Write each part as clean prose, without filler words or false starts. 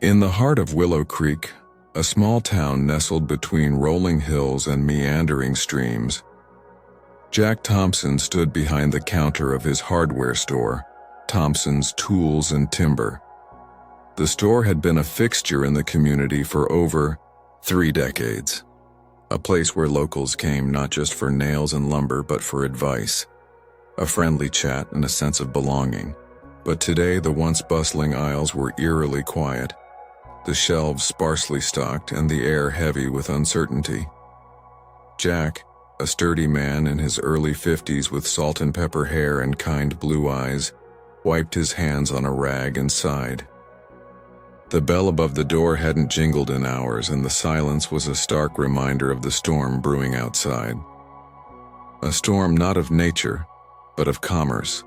In the heart of Willow Creek, a small town nestled between rolling hills and meandering streams, Jack Thompson stood behind the counter of his hardware store, Thompson's Tools and Timber. The store had been a fixture in the community for over 3 decades, a place where locals came not just for nails and lumber but for advice, a friendly chat and a sense of belonging. But today the once bustling aisles were eerily quiet, the shelves sparsely stocked and the air heavy with uncertainty. Jack, a sturdy man in his early 50s with salt and pepper hair and kind blue eyes, wiped his hands on a rag and sighed. The bell above the door hadn't jingled in hours, and the silence was a stark reminder of the storm brewing outside. A storm not of nature, but of commerce.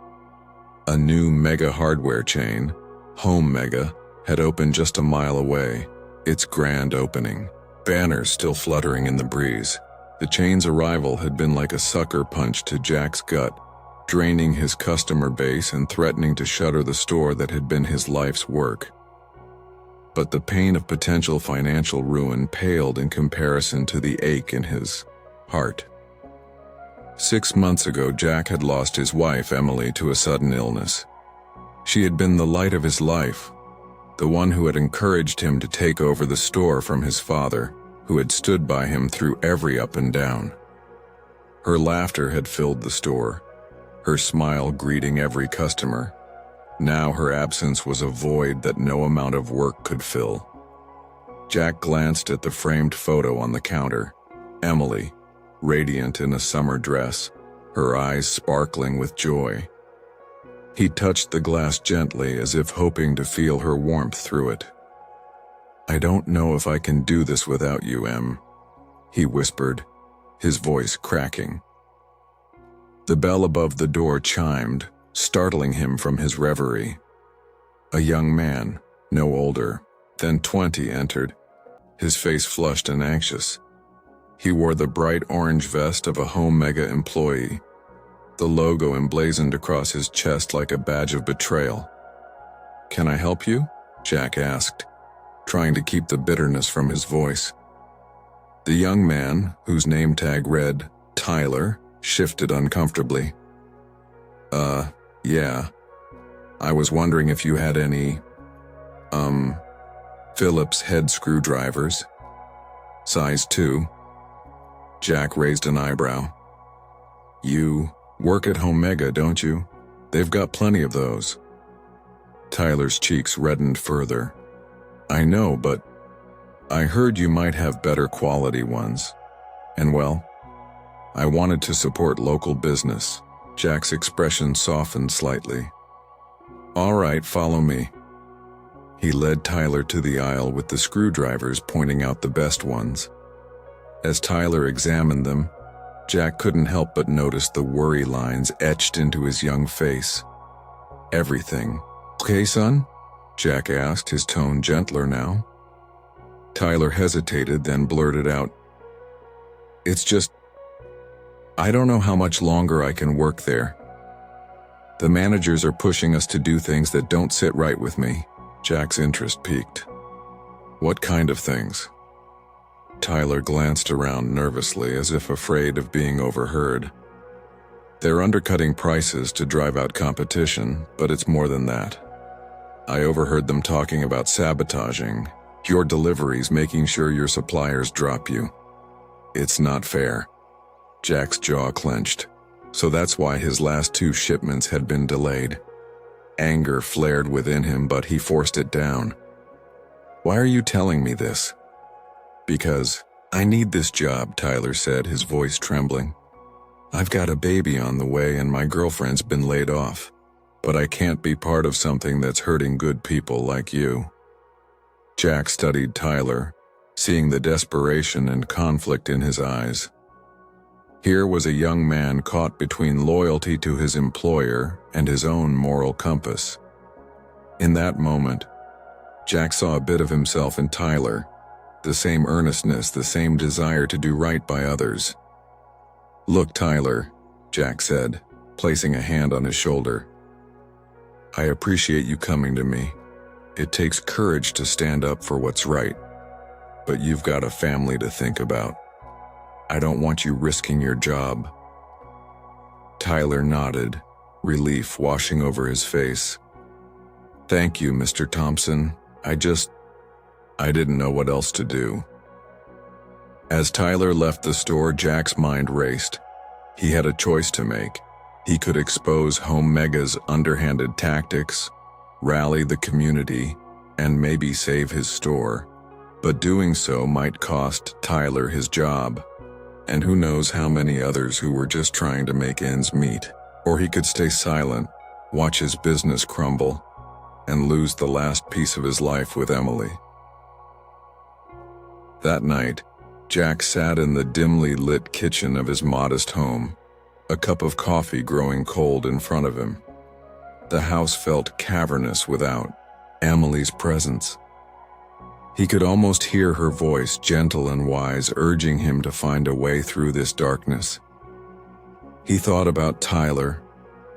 A new mega hardware chain, HomeMega, had opened just a mile away, its grand opening, banners still fluttering in the breeze. The chain's arrival had been like a sucker punch to Jack's gut, draining his customer base and threatening to shutter the store that had been his life's work. But the pain of potential financial ruin paled in comparison to the ache in his heart. 6 months ago, Jack had lost his wife, Emily, to a sudden illness. She had been the light of his life, the one who had encouraged him to take over the store from his father, who had stood by him through every up and down. Her laughter had filled the store, her smile greeting every customer. Now her absence was a void that no amount of work could fill. Jack glanced at the framed photo on the counter. Emily, radiant in a summer dress, her eyes sparkling with joy. He touched the glass gently as if hoping to feel her warmth through it. "I don't know if I can do this without you, Em," he whispered, his voice cracking. The bell above the door chimed, startling him from his reverie. A young man, no older than 20, entered, his face flushed and anxious. He wore the bright orange vest of a HomeMega employee, the logo emblazoned across his chest like a badge of betrayal. "Can I help you?" Jack asked, trying to keep the bitterness from his voice. The young man, whose name tag read Tyler, shifted uncomfortably. Yeah. I was wondering if you had any, Phillips head screwdrivers. Size 2. Jack raised an eyebrow. "You work at HomeMega, don't you? They've got plenty of those." Tyler's cheeks reddened further. "I know, but I heard you might have better quality ones. And well, I wanted to support local business." Jack's expression softened slightly. "All right, follow me." He led Tyler to the aisle with the screwdrivers, pointing out the best ones. As Tyler examined them, Jack couldn't help but notice the worry lines etched into his young face. "Everything okay, son?" Jack asked, his tone gentler now. Tyler hesitated, then blurted out, "It's just, I don't know how much longer I can work there. The managers are pushing us to do things that don't sit right with me." Jack's interest peaked. "What kind of things?" Tyler glanced around nervously, as if afraid of being overheard. "They're undercutting prices to drive out competition, but it's more than that. I overheard them talking about sabotaging your deliveries, making sure your suppliers drop you. It's not fair." Jack's jaw clenched. So that's why his last 2 shipments had been delayed. Anger flared within him, but he forced it down. "Why are you telling me this?" "Because I need this job," Tyler said, his voice trembling. "I've got a baby on the way and my girlfriend's been laid off. But I can't be part of something that's hurting good people like you." Jack studied Tyler, seeing the desperation and conflict in his eyes. Here was a young man caught between loyalty to his employer and his own moral compass. In that moment, Jack saw a bit of himself in Tyler, the same earnestness, the same desire to do right by others. "Look, Tyler," Jack said, placing a hand on his shoulder. "I appreciate you coming to me, It takes courage to stand up for what's right, but you've got a family to think about. I don't want you risking your job." Tyler nodded, relief washing over his face. "Thank you, Mr. Thompson. I didn't know what else to do." As Tyler left the store, Jack's mind raced. He had a choice to make. He could expose HomeMega's underhanded tactics, rally the community, and maybe save his store. But doing so might cost Tyler his job, and who knows how many others who were just trying to make ends meet. Or he could stay silent, watch his business crumble, and lose the last piece of his life with Emily. That night, Jack sat in the dimly lit kitchen of his modest home, a cup of coffee growing cold in front of him. The house felt cavernous without Emily's presence. He could almost hear her voice, gentle and wise, urging him to find a way through this darkness. He thought about Tyler,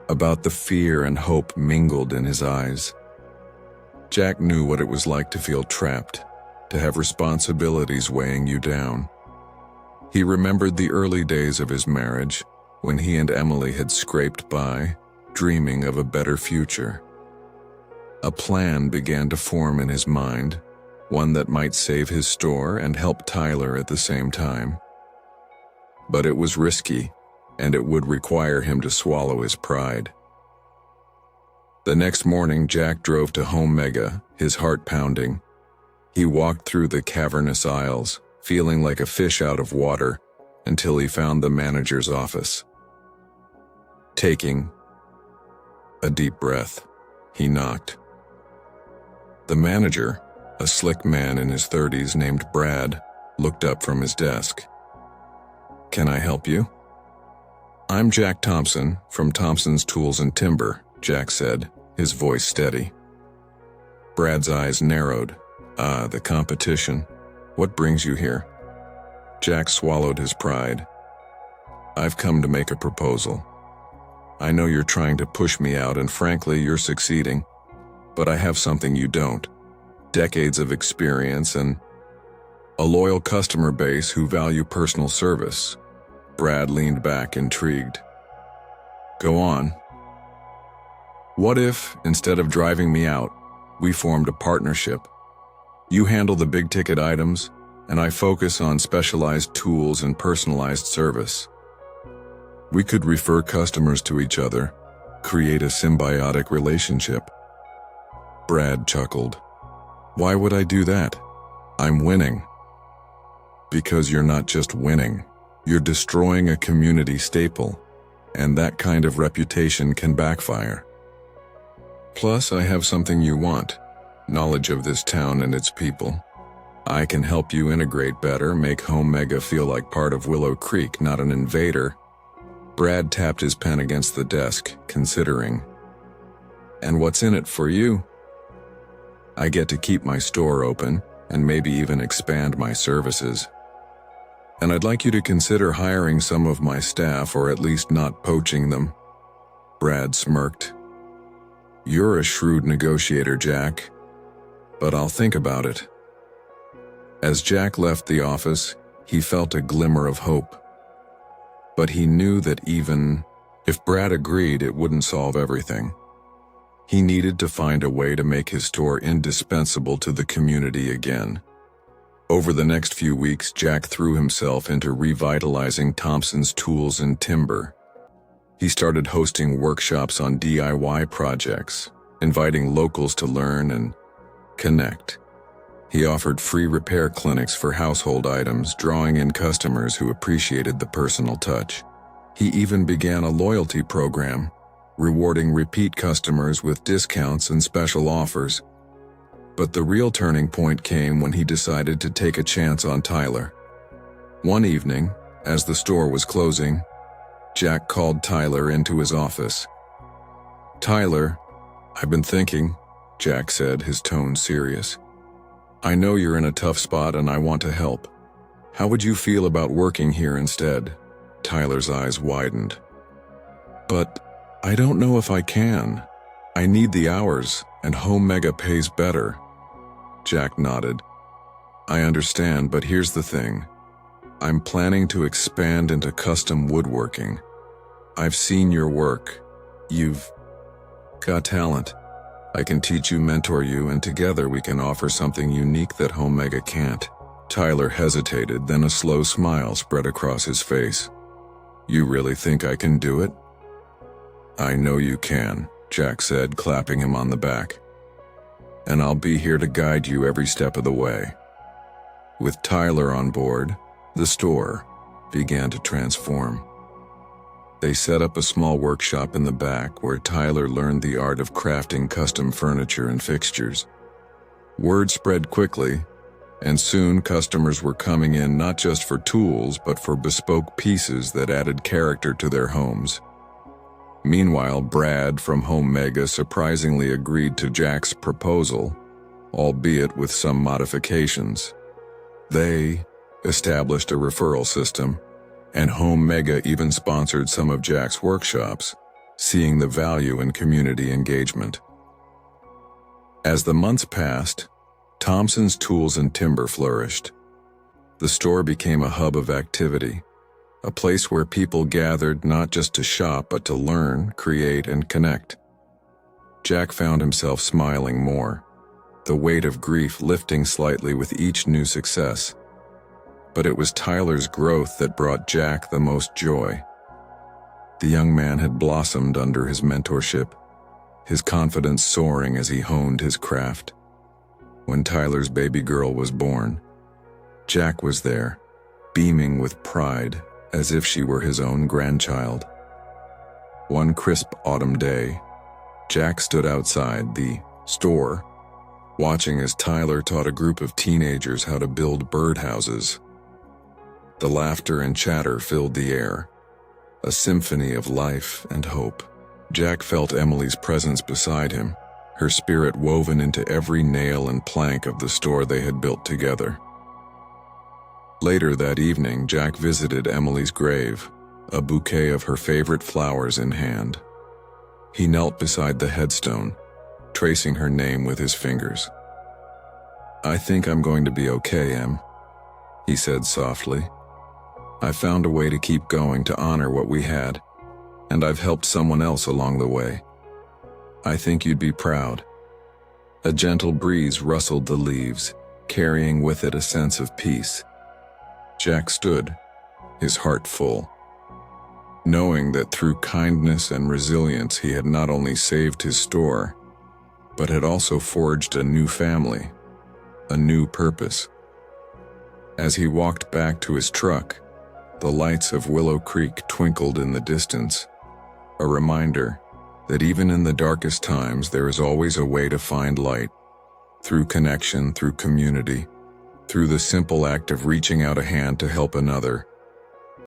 about the fear and hope mingled in his eyes. Jack knew what it was like to feel trapped, to have responsibilities weighing you down. He remembered the early days of his marriage, when he and Emily had scraped by, dreaming of a better future. A plan began to form in his mind, one that might save his store and help Tyler at the same time. But it was risky, and it would require him to swallow his pride. The next morning, Jack drove to HomeMega, his heart pounding. He walked through the cavernous aisles, feeling like a fish out of water, until he found the manager's office. Taking a deep breath, he knocked. The manager, a slick man in his 30s named Brad, looked up from his desk. "Can I help you?" "I'm Jack Thompson, from Thompson's Tools and Timber," Jack said, his voice steady. Brad's eyes narrowed. "Ah, the competition. What brings you here?" Jack swallowed his pride. "I've come to make a proposal. I know you're trying to push me out, and frankly, you're succeeding. But I have something you don't. Decades of experience and a loyal customer base who value personal service." Brad leaned back, intrigued. "Go on." "What if, instead of driving me out, we formed a partnership? You handle the big-ticket items, and I focus on specialized tools and personalized service. We could refer customers to each other, create a symbiotic relationship." Brad chuckled. "Why would I do that? I'm winning." "Because you're not just winning. You're destroying a community staple, and that kind of reputation can backfire. Plus, I have something you want, knowledge of this town and its people. I can help you integrate better, make HomeMega feel like part of Willow Creek, not an invader." Brad tapped his pen against the desk, considering. "And what's in it for you?" "I get to keep my store open, and maybe even expand my services. And I'd like you to consider hiring some of my staff, or at least not poaching them." Brad smirked. "You're a shrewd negotiator, Jack. But I'll think about it." As Jack left the office, he felt a glimmer of hope. But he knew that even if Brad agreed, it wouldn't solve everything. He needed to find a way to make his store indispensable to the community again. Over the next few weeks, Jack threw himself into revitalizing Thompson's Tools and Timber. He started hosting workshops on DIY projects, inviting locals to learn and connect. He offered free repair clinics for household items, drawing in customers who appreciated the personal touch. He even began a loyalty program, rewarding repeat customers with discounts and special offers. But the real turning point came when he decided to take a chance on Tyler. One evening, as the store was closing, Jack called Tyler into his office. "Tyler, I've been thinking," Jack said, his tone serious. "I know you're in a tough spot and I want to help. How would you feel about working here instead?" Tyler's eyes widened. "But I don't know if I can. I need the hours, And HomeMega pays better. Jack nodded. I understand, but here's the thing. I'm planning to expand into custom woodworking. I've seen your work. You've got talent. I can teach you, mentor you, and together we can offer something unique that HomeMega can't. Tyler hesitated, then a slow smile spread across his face. You really think I can do it? I know you can, Jack said, clapping him on the back. And I'll be here to guide you every step of the way. With Tyler on board, the store began to transform. They set up a small workshop in the back where Tyler learned the art of crafting custom furniture and fixtures. Word spread quickly, and soon customers were coming in not just for tools but for bespoke pieces that added character to their homes. Meanwhile, Brad from HomeMega surprisingly agreed to Jack's proposal, albeit with some modifications. They established a referral system, and HomeMega even sponsored some of Jack's workshops, seeing the value in community engagement. As the months passed, Thompson's tools and timber flourished. The store became a hub of activity, a place where people gathered not just to shop but to learn, create, and connect. Jack found himself smiling more, the weight of grief lifting slightly with each new success. But it was Tyler's growth that brought Jack the most joy. The young man had blossomed under his mentorship, his confidence soaring as he honed his craft. When Tyler's baby girl was born, Jack was there, beaming with pride as if she were his own grandchild. One crisp autumn day, Jack stood outside the store, watching as Tyler taught a group of teenagers how to build birdhouses. The laughter and chatter filled the air, a symphony of life and hope. Jack felt Emily's presence beside him, her spirit woven into every nail and plank of the store they had built together. Later that evening, Jack visited Emily's grave, a bouquet of her favorite flowers in hand. He knelt beside the headstone, tracing her name with his fingers. I think I'm going to be okay, Em, he said softly. I found a way to keep going to honor what we had, and I've helped someone else along the way. I think you'd be proud. A gentle breeze rustled the leaves, carrying with it a sense of peace. Jack stood, his heart full, knowing that through kindness and resilience he had not only saved his store, but had also forged a new family, a new purpose. As he walked back to his truck, the lights of Willow Creek twinkled in the distance, a reminder that even in the darkest times there is always a way to find light, through connection, through community, through the simple act of reaching out a hand to help another.